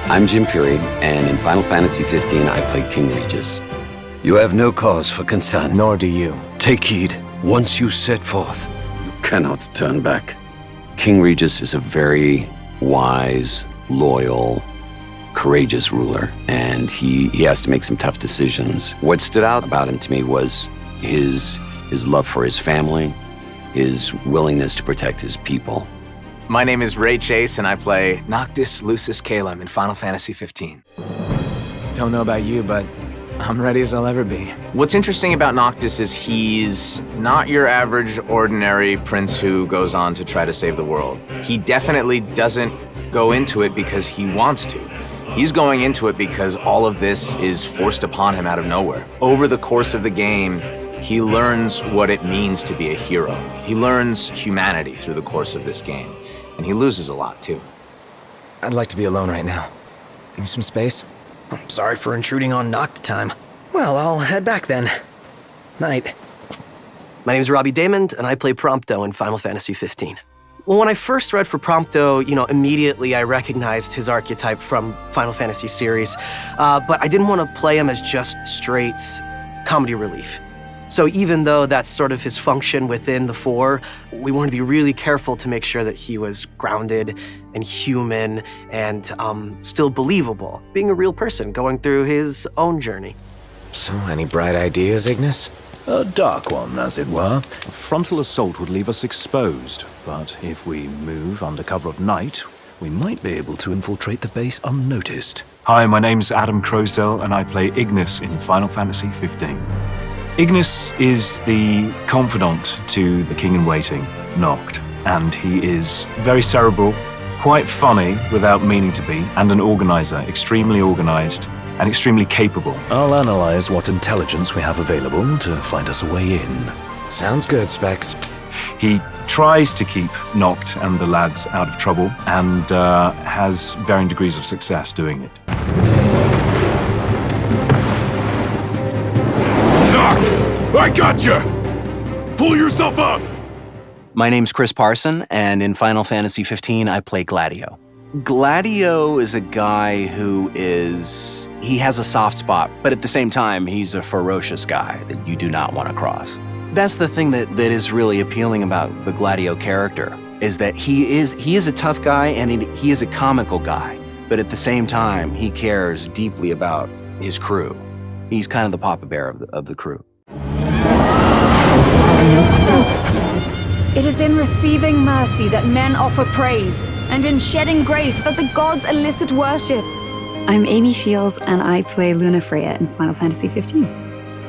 I'm Jim Pirri, and in Final Fantasy 15, I play King Regis. You have no cause for concern. Nor do you. Take heed. Once you set forth, you cannot turn back. King Regis is a very wise, loyal, courageous ruler, and he has to make some tough decisions. What stood out about him to me was his love for his family, his willingness to protect his people. My name is Regis, and I play Noctis Lucis Calum in Final Fantasy 15. Don't know about you, but I'm ready as I'll ever be. What's interesting about Noctis is he's not your average, ordinary prince who goes on to try to save the world. He definitely doesn't go into it because he wants to. He's going into it because all of this is forced upon him out of nowhere. Over the course of the game, he learns what it means to be a hero. He learns humanity through the course of this game, and he loses a lot too. I'd like to be alone right now. Give me some space. I'm sorry for intruding on Noct time. Well, I'll head back then. Night. My name's Robbie Daymond, and I play Prompto in Final Fantasy 15. Well, when I first read for Prompto, immediately I recognized his archetype from Final Fantasy series, but I didn't want to play him as just straight comedy relief. So even though that's sort of his function within the four, we wanted to be really careful to make sure that he was grounded and human and still believable, being a real person going through his own journey. So, any bright ideas, Ignis? A dark one, as it were. A frontal assault would leave us exposed, but if we move under cover of night, we might be able to infiltrate the base unnoticed. Hi, my name's Croasdell, and I play Ignis in Final Fantasy 15. Ignis is the confidant to the king-in-waiting, Noct, and he is very cerebral, quite funny without meaning to be, and an organizer, extremely organized, and extremely capable. I'll analyze what intelligence we have available to find us a way in. Sounds good, Specs. He tries to keep Noct and the lads out of trouble, and has varying degrees of success doing it. I gotcha! Pull yourself up! My name's Parson, and in Final Fantasy 15, I play Gladio. Gladio is a guy who he has a soft spot, but at the same time, he's a ferocious guy that you do not want to cross. That's the thing that is really appealing about the Gladio character, is that he is a tough guy and he is a comical guy, but at the same time, he cares deeply about his crew. He's kind of the Papa Bear of the crew. It is in receiving mercy that men offer praise, and in shedding grace that the gods elicit worship. I'm Amy Shiels, and I play Lunafreya in Final Fantasy 15.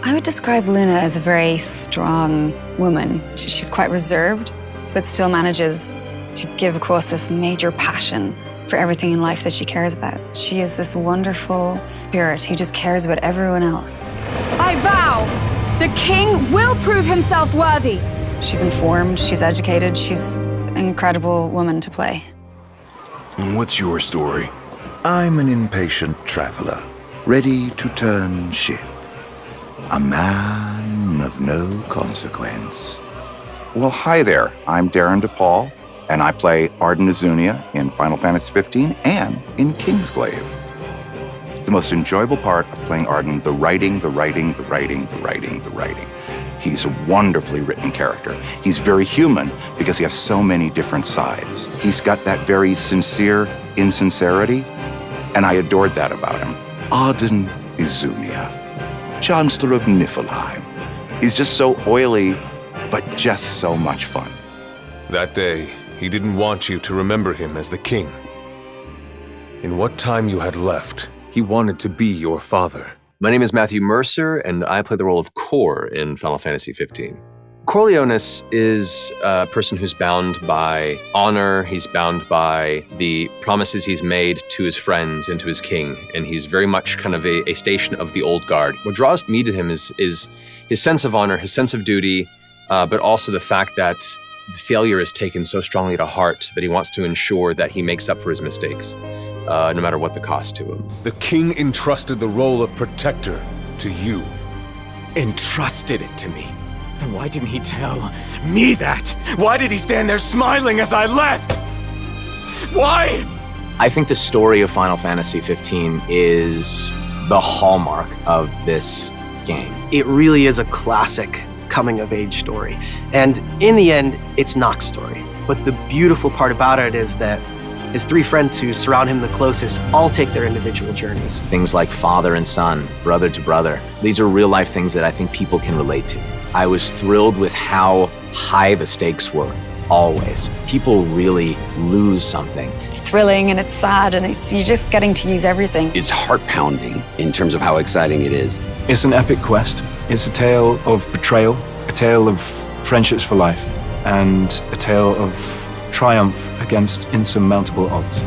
I would describe Luna as a very strong woman. She's quite reserved, but still manages to give across this major passion for everything in life that she cares about. She is this wonderful spirit who just cares about everyone else. I vow, the king will prove himself worthy. She's informed, she's educated, she's an incredible woman to play. And what's your story? I'm an impatient traveler, ready to turn ship. A man of no consequence. Well, hi there. I'm Darin DePaul, and I play Ardyn in Final Fantasy 15 and in Kingsglaive. The most enjoyable part of playing Ardyn, the writing. He's a wonderfully written character. He's very human because he has so many different sides. He's got that very sincere insincerity, and I adored that about him. Ardyn Izunia, Chancellor of Niflheim. He's just so oily, but just so much fun. That day, he didn't want you to remember him as the king. In what time you had left, he wanted to be your father. My name is Matthew Mercer, and I play the role of Cor in Final Fantasy 15. Corleones is a person who's bound by honor, he's bound by the promises he's made to his friends and to his king, and he's very much kind of a station of the old guard. What draws me to him is his sense of honor, his sense of duty, but also the fact that failure is taken so strongly to heart that he wants to ensure that he makes up for his mistakes, no matter what the cost to him. The king entrusted the role of protector to you. Entrusted it to me? Then why didn't he tell me that? Why did he stand there smiling as I left? Why? I think the story of Final Fantasy 15 is the hallmark of this game. It really is a classic coming-of-age story. And in the end, it's Noct's story. But the beautiful part about it is that his three friends who surround him the closest all take their individual journeys. Things like father and son, brother to brother. These are real-life things that I think people can relate to. I was thrilled with how high the stakes were. Always. People really lose something. It's thrilling and it's sad and you're just getting to use everything. It's heart-pounding in terms of how exciting it is. It's an epic quest. It's a tale of betrayal, a tale of friendships for life, and a tale of triumph against insurmountable odds.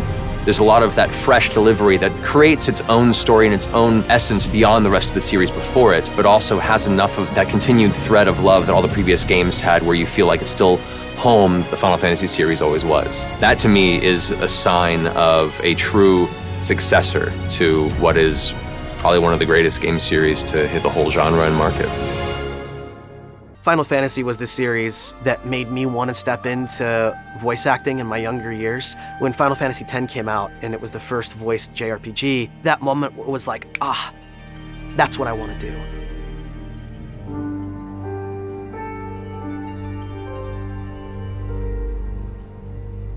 There's a lot of that fresh delivery that creates its own story and its own essence beyond the rest of the series before it, but also has enough of that continued thread of love that all the previous games had, where you feel like it's still home the Final Fantasy series always was. That to me is a sign of a true successor to what is probably one of the greatest game series to hit the whole genre and market. Final Fantasy was the series that made me want to step into voice acting in my younger years. When Final Fantasy X came out and it was the first voiced JRPG, that moment was like, that's what I want to do.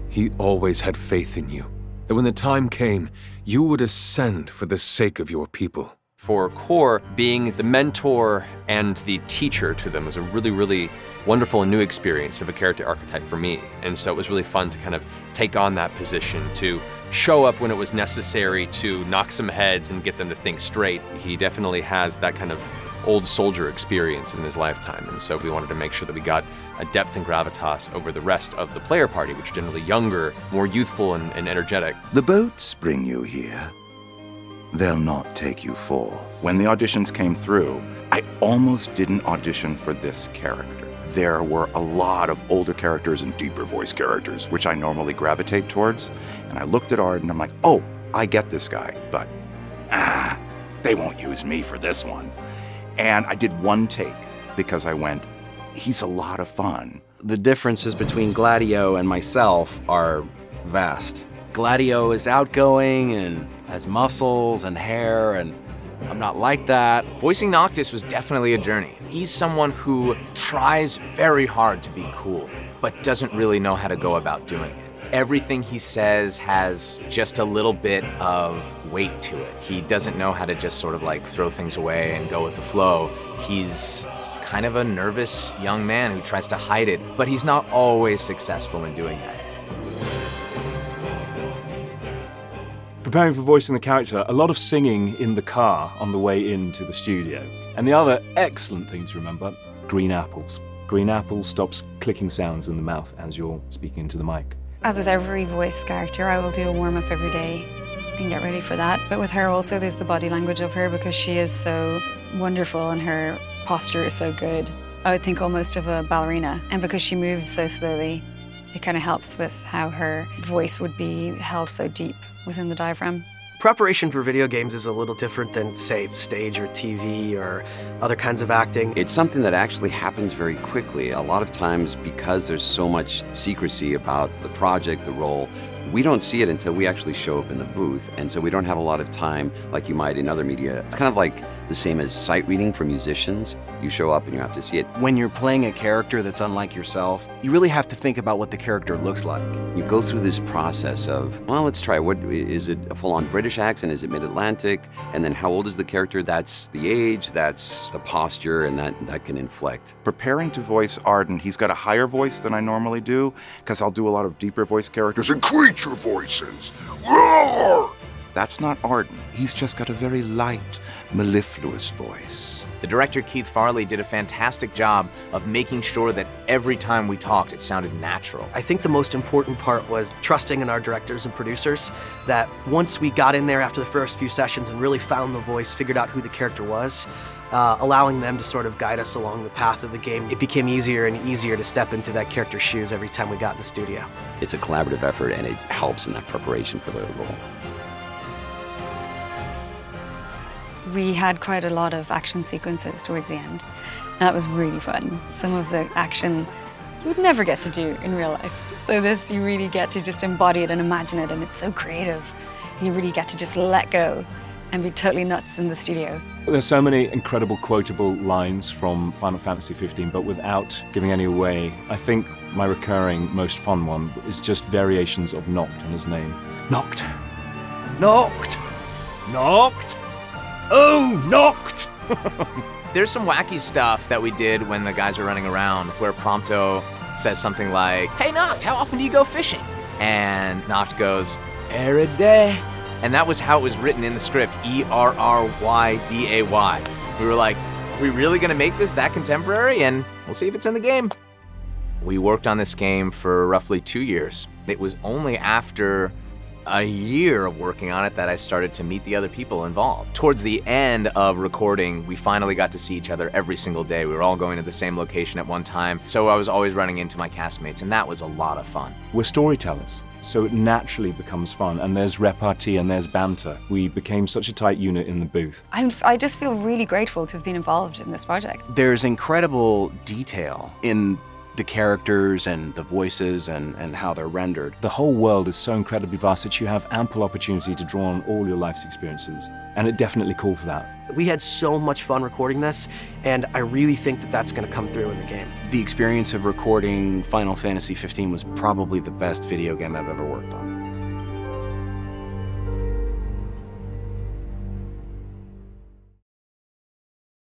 He always had faith in you, that when the time came, you would ascend for the sake of your people. For Core, being the mentor and the teacher to them was a really, really wonderful and new experience of a character archetype for me. And so it was really fun to kind of take on that position, to show up when it was necessary, to knock some heads and get them to think straight. He definitely has that kind of old soldier experience in his lifetime, and so we wanted to make sure that we got a depth and gravitas over the rest of the player party, which are generally younger, more youthful and energetic. The boats bring you here. They'll not take you forth. When the auditions came through, I almost didn't audition for this character. There were a lot of older characters and deeper voice characters, which I normally gravitate towards, and I looked at Ardyn and I'm like, oh, I get this guy, but they won't use me for this one. And I did one take because I went, he's a lot of fun. The differences between Gladio and myself are vast. Gladio is outgoing and has muscles and hair, and I'm not like that. Voicing Noctis was definitely a journey. He's someone who tries very hard to be cool, but doesn't really know how to go about doing it. Everything he says has just a little bit of weight to it. He doesn't know how to just sort of like throw things away and go with the flow. He's kind of a nervous young man who tries to hide it, but he's not always successful in doing that. Preparing for voicing the character, a lot of singing in the car on the way into the studio. And the other excellent thing to remember, green apples. Green apples stops clicking sounds in the mouth as you're speaking into the mic. As with every voice character, I will do a warm-up every day and get ready for that. But with her also, there's the body language of her because she is so wonderful and her posture is so good. I would think almost of a ballerina. And because she moves so slowly, it kind of helps with how her voice would be held so deep within the diaphragm. Preparation for video games is a little different than, say, stage or TV or other kinds of acting. It's something that actually happens very quickly. A lot of times, because there's so much secrecy about the project, the role, we don't see it until we actually show up in the booth. And so we don't have a lot of time like you might in other media. It's kind of like the same as sight reading for musicians. You show up and you have to see it. When you're playing a character that's unlike yourself, you really have to think about what the character looks like. You go through this process of, well, let's try. What is it? A full-on British accent? Is it mid-Atlantic? And then how old is the character? That's the age, that's the posture, and that can inflect. Preparing to voice Ardyn, he's got a higher voice than I normally do, because I'll do a lot of deeper voice characters and creature voices. Roar! That's not Ardyn. He's just got a very light, mellifluous voice. The director, Keith Farley, did a fantastic job of making sure that every time we talked, it sounded natural. I think the most important part was trusting in our directors and producers, that once we got in there after the first few sessions and really found the voice, figured out who the character was, allowing them to sort of guide us along the path of the game, it became easier and easier to step into that character's shoes every time we got in the studio. It's a collaborative effort, and it helps in that preparation for the role. We had quite a lot of action sequences towards the end. That was really fun. Some of the action you would never get to do in real life. So this, you really get to just embody it and imagine it, and it's so creative. You really get to just let go and be totally nuts in the studio. There's so many incredible quotable lines from Final Fantasy 15, but without giving any away, I think my recurring, most fun one is just variations of Noct on his name. Noct! Noct! Noct! Oh, Noct! There's some wacky stuff that we did when the guys are running around where Prompto says something like, "Hey Noct, how often do you go fishing?" And Noct goes, "Every day." And that was how it was written in the script, E-R-R-Y-D-A-Y. We were like, are we really gonna make this that contemporary? And we'll see if it's in the game. We worked on this game for roughly 2 years. It was only after a year of working on it that I started to meet the other people involved. Towards the end of recording, we finally got to see each other every single day. We were all going to the same location at one time, so I was always running into my castmates, and that was a lot of fun. We're storytellers, so it naturally becomes fun, and there's repartee and there's banter. We became such a tight unit in the booth. I just feel really grateful to have been involved in this project. There's incredible detail in the characters and the voices and how they're rendered. The whole world is so incredibly vast that you have ample opportunity to draw on all your life's experiences, and it definitely called for that. We had so much fun recording this, and I really think that that's going to come through in the game. The experience of recording Final Fantasy 15 was probably the best video game I've ever worked on.